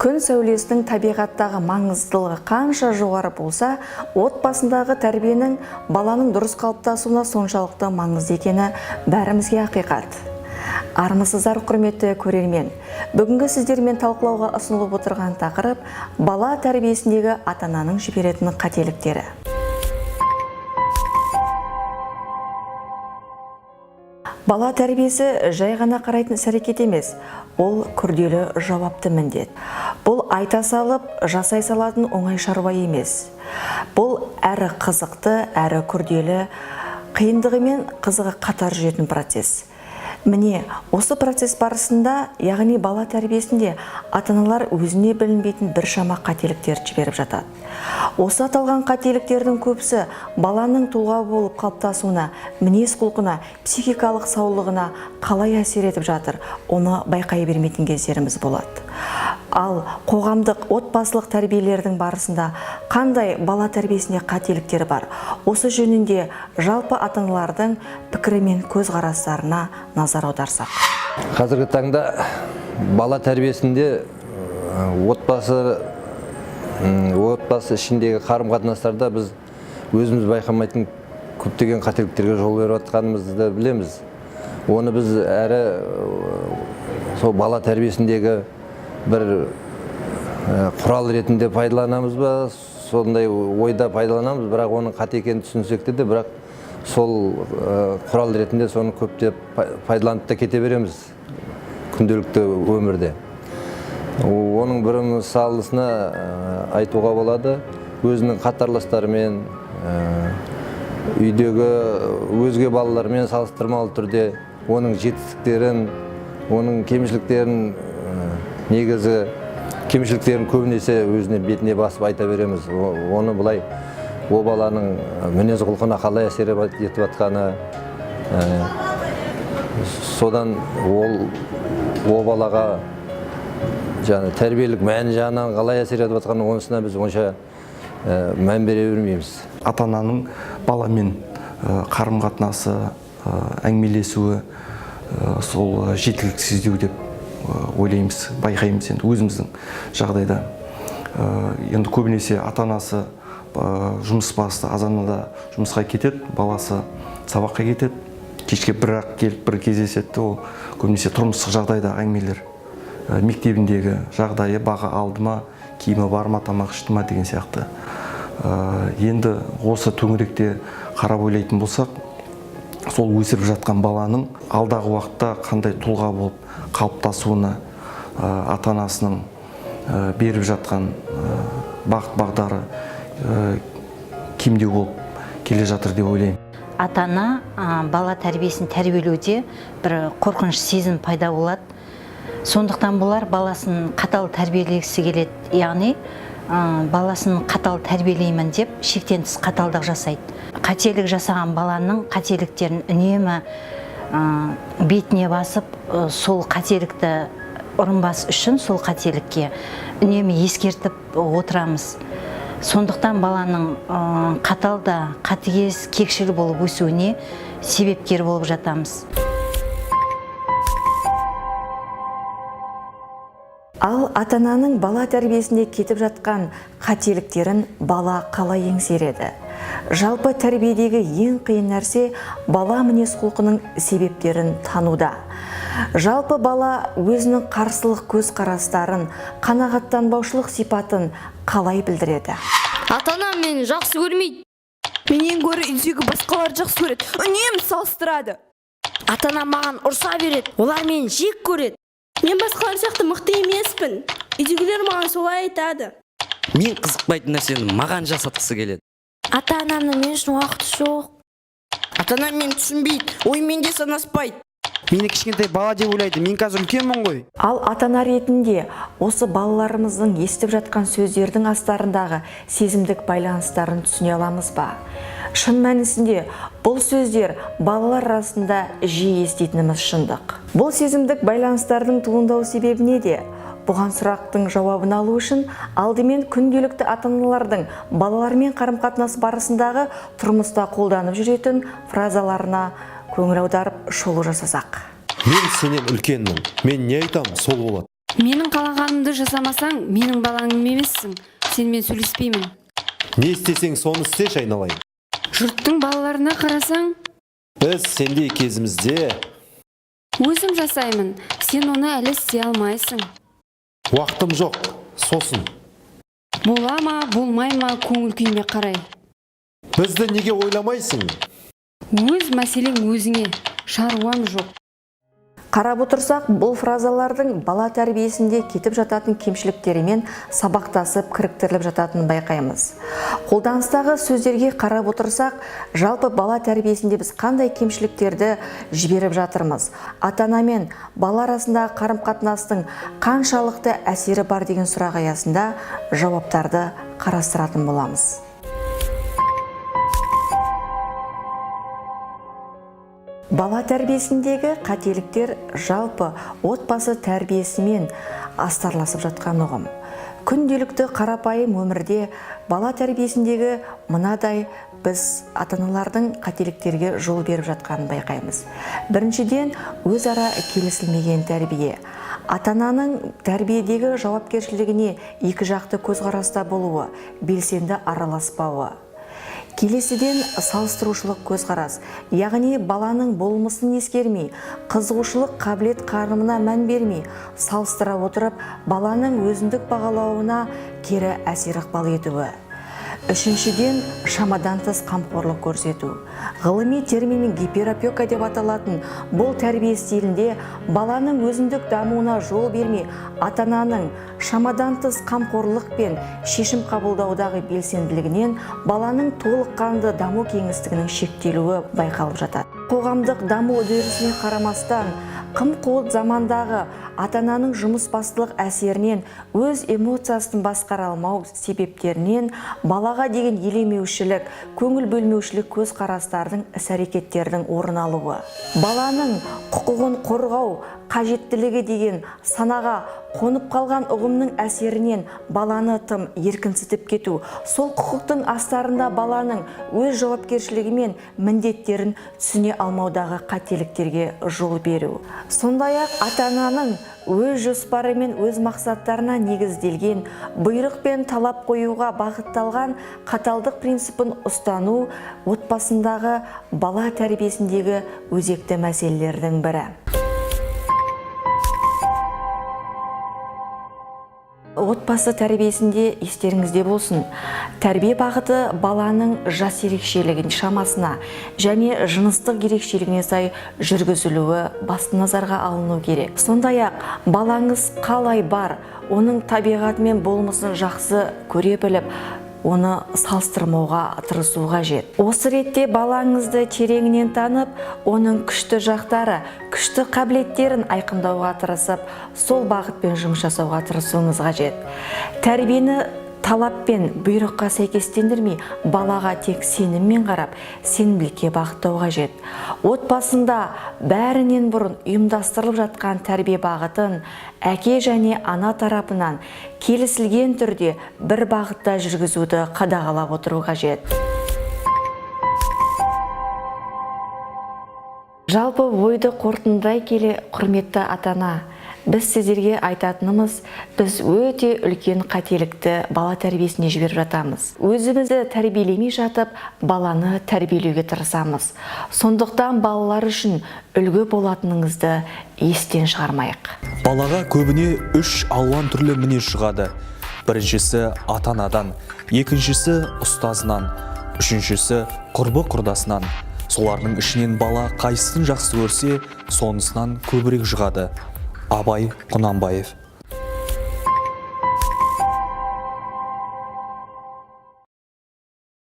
Күн сәулесінің табиғаттағы маңыздылығы қанша жоғары болса, отбасындағы тәрбиенің баланың дұрыс қалыптасуына соншалықты маңызды екені бәрімізге ақиқат. Армысыздар, құрметті көрермен. Бүгінгі сіздермен талқылауға ұсынылып отырған тақырып бала тәрбиесіндегі ата-ананың жіберетін қателіктері. Бала тәрбиесі жай ғана қарайтын іс-әрекет емес, ол күрделі жауапты міндет. Бұл айта салып, жасай салатын оңай шаруа емес. Бұл әрі қызықты, әрі күрделі, қиындығы мен қызығы қатар жүретін процесс. Міне, осы процесс барысында, яғни бала тәрбиесінде ата-аналар өзіне білінбейтін біршама қателіктер жіберіп жатады. Осы аталған қателіктердің көбісі баланың тұлға болып қалыптасуына, мінез-құлқына, психикалық саулығына қалай әсер етіп жатыр, оны байқай бермейтін кездеріміз болады. Ал қоғамдық отбасылық тәрбиелердің барысында қандай бала тәрбиесінде қателіктер бар? Осы жөнінде жалпы ата-аналардың пікірі мен көзқарастарына назар аударсақ. Қазіргі таңда бала тәрбиесінде отбасы ішіндегі қарым-қатынастарда біз өзіміз байқамайтын көптеген қателіктерге жол беріп жатқанымызды білеміз. Оны біз әрі сол бала тәрбиесіндегі бір құрал ретінде пайдаланамыз ба, сондай ойда пайдаланамыз, бірақ оның қате екенін түсінсек те, бірақ сол құрал ретінде соны көптеп пайдаланып та кете береміз күнделікті өмірде. Оның бір мысалысына айтуға болады, өзінің қатарластарымен, үйдегі өзге балалармен салыстырмалы түрде оның жетістіктерін, оның кемшіліктерін, негізі кемшіліктерін көбінесе өзіне бетіне басып айта береміз. Оны былай о баланың мінез-құлқына қалай әсер етіп жатқаны, содан ол балаға тәрбиелік мән жағынан қалай әсер етіп жатқаны, онысына біз онша мән бере бермейміз. Ата-ананың баламен қарым-қатынасы, әңгімелесуі сол жеткіліксіздеу деп ойлаймыз, байқаймыз енді өзіміздің жағдайда. Енді көбінесе ата-анасы жұмыс басты, азанында жұмысқа кетеді, баласы сабаққа кетеді, кешке бір-ақ келіп бір кездеседі. Ол көбінесе тұрмыстық жағдайда әңгімелер, мектебіндегі жағдайы, баға алды ма, киімі бар ма, тамақ ішті ма деген сияқты. Енді осы төңіректе қарап ойлайтын болсақ, сол өсіріп жатқан баланың алдағы уақытта қандай тұлға болып қалыптасуына ата-анасының беріп жатқан бағыт-бағдары кемдеу болып келе жатыр деп ойлаймын. Ата-ана бала тәрбиесін тәрбиелеуде бір қорқыныш сезім пайда болады. Сондықтан болар баласын қатал тәрбиелегісі келеді. Яғни баласын қатал тәрбиелеймін деп шектен тыс қаталдық жасайды. Қателік жасаған баланың қателіктерін үнемі бетіне басып, сол қателікті ұрынбас үшін сол қателікке үнемі ескертіп отырамыз. Сондықтан баланың қаталда, қатыгез, кекшіл болып өсуіне себепкер болып жатамыз. Ал ата-ананың бала тәрбиесінде кетіп жатқан қателіктерін бала қалай еңсереді? Жалпы тәрбиедегі ең қиын нәрсе бала мінез-құлқының себептерін тануда. Жалпы бала өзінің қарсылық көзқарастарын, қанағаттанбаушылық сипатын қалай білдіреді? Ата-анам мені жақсы көрмейді. Менен гөрі үйдегі басқалар жақсы көреді. Үнемі салыстырады. Ата-анам маған ұрса береді. Олар мені жек көреді. Мен басқалар сияқты мықты емеспін. Үйдегілер маған солай айтады. Мен қызықпайтын нәрсені маған жасатқысы келеді. Ата-анамның мен үшін уақыты жоқ. Ата-анам мені түсінбейді, оймен де санаспайды. Мені кішкентай бала деп ойлайды, мен қазір үлкенмін ғой. Ал ата-ана ретінде осы балаларымыздың естіп жатқан сөздердің астарындағы сезімдік байланыстарын түсіне аламыз ба? Шын мәнісінде бұл сөздер балалар арасында жиі еститініміз шындық. Бұл сезімдік байланыстардың туындау себебі неде? Бұған сұрақтың жауабын алу үшін алдымен күнделікті ата-аналардың балалармен қарым-қатынас барысындағы тұрмыста қолданып жүретін фразаларына көңіл аударып шолу жасасақ. Мен сенен үлкенмін, мен не айтам, сол болады. Менің қалағанымды жасамасаң, менің балаңым емессің. Сенімен сөйлеспеймін. Не істесең соны істеші айналайын. Жұрттың балаларына қарасаң, Біз сендей кезімізде өзім жасаймын. Сен оны әлі істей алмайсың. уақытым жоқ, сосын. Бола ма, болмай ма көңіл күйме қарай. Бізді неге ойламайсың? Өз мәселең өзіңе, шаруам жоқ. Қарап отырсақ, бұл фразалардың бала тәрбиесінде кетіп жататын кемшіліктерімен сабақтасып кіріктіріліп жататынын байқаймыз. Қолданыстағы сөздерге қарап отырсақ, жалпы бала тәрбиесінде біз қандай кемшіліктерді жіберіп жатырмыз? Ата-ана мен бала арасындағы қарым-қатынастың қаншалықты әсері бар деген сұрақ аясында жауаптарды қарастыратын боламыз. Бала тәрбиесіндегі қателіктер жалпы отбасы тәрбиесімен астарласып жатқан ұғым. Күнделікті қарапайым өмірде бала тәрбиесіндегі мынадай біз ата-аналардың қателіктерге жол беріп жатқанын байқаймыз. Біріншіден, өзара келісілмеген тәрбие. Ата-ананың тәрбиедегі жауапкершілігіне екі жақты көзқараста болуы, белсенді араласпауы. Келесіден, салыстырушылық көзқарас, яғни баланың болмысын ескермей, қызығушылық қабілет қарымына мән бермей, салыстыра отырып, баланың өзіндік бағалауына кері әсер ықпал етуі. Үшіншіден, шамадан тыс қамқорлық көрсету. Ғылыми терминмен гиперопека деп аталатын бұл тәрбие стилінде баланың өзіндік дамуына жол бермей, ата-ананың шамадан тыс қамқорлық пен шешім қабылдаудағы белсенділігінен баланың толыққанды даму кеңістігінің шектелуі байқалып жатады. Қоғамдық даму үдерісіне қарамастан, қым-қуыт замандағы ата-ананың жұмысбастылық әсерінен, өз эмоциясын басқара алмау себептерінен балаға деген елемеушілік, көңіл бөлмеушілік көзқарастардың, іс-әрекеттердің орын алуы. Баланың құқығын қорғау қажеттілігі деген санаға қонып қалған ұғымның әсерінен баланы тым еркінсітіп кету, сол құқықтың астарында баланың өз жауапкершілігі мен міндеттерін түсіне алмаудағы қателіктерге жол беру. Сондай-ақ ата-ананың өз жоспары мен өз мақсаттарына негізделген бұйрық пен талап қоюға бағытталған қаталдық принципін ұстану отбасындағы бала тәрбиесіндегі өзекті мәселелердің бірі. Отбасы тәрбиесінде естеріңізде болсын, тәрбие бағыты баланың жас ерекшелігін шамасына және жыныстық ерекшелігіне сай жүргізілуі басты назарға алыну керек. Сондай-ақ балаңыз қалай бар, оның табиғаты мен болмысын жақсы көре біліп, оны салыстырмауға тырысу қажет. Осы ретте балаңызды тереңінен танып, оның күшті жақтары, күшті қабілеттерін айқындауға тырысып, сол бағытпен жұмыс жасауға тырысуыңыз қажет. Тәрбиені талап пен бұйрыққа сәйкестендірмей, балаға тек сеніммен қарап, сенімділікке бағыттау қажет. Отбасында бәрінен бұрын ұйымдастырылып жатқан тәрбие бағытын әке және ана тарапынан келісілген түрде бір бағытта жүргізуді қадағалап отыру қажет. Жалпы ойды қорытындылай келе, құрметті ата-ана, біз сіздерге айтатынымыз, біз өте үлкен қателікті бала тәрбиесіне жіберіп жатамыз. Өзімізді тәрбиелемей жатып, баланы тәрбиелеуге тырысамыз. Сондықтан балалар үшін үлгі болатыныңызды естен шығармайық. Балаға көбіне 3 алуан түрлі мінез шығады. Біріншісі ата-анадан, екіншісі ұстазынан, үшіншісі құрбы-құрдасынан. Солардың ішінен бала қайсысын жақсы көрсе, сонысынан көбірек жығады. Абай Құнанбаев.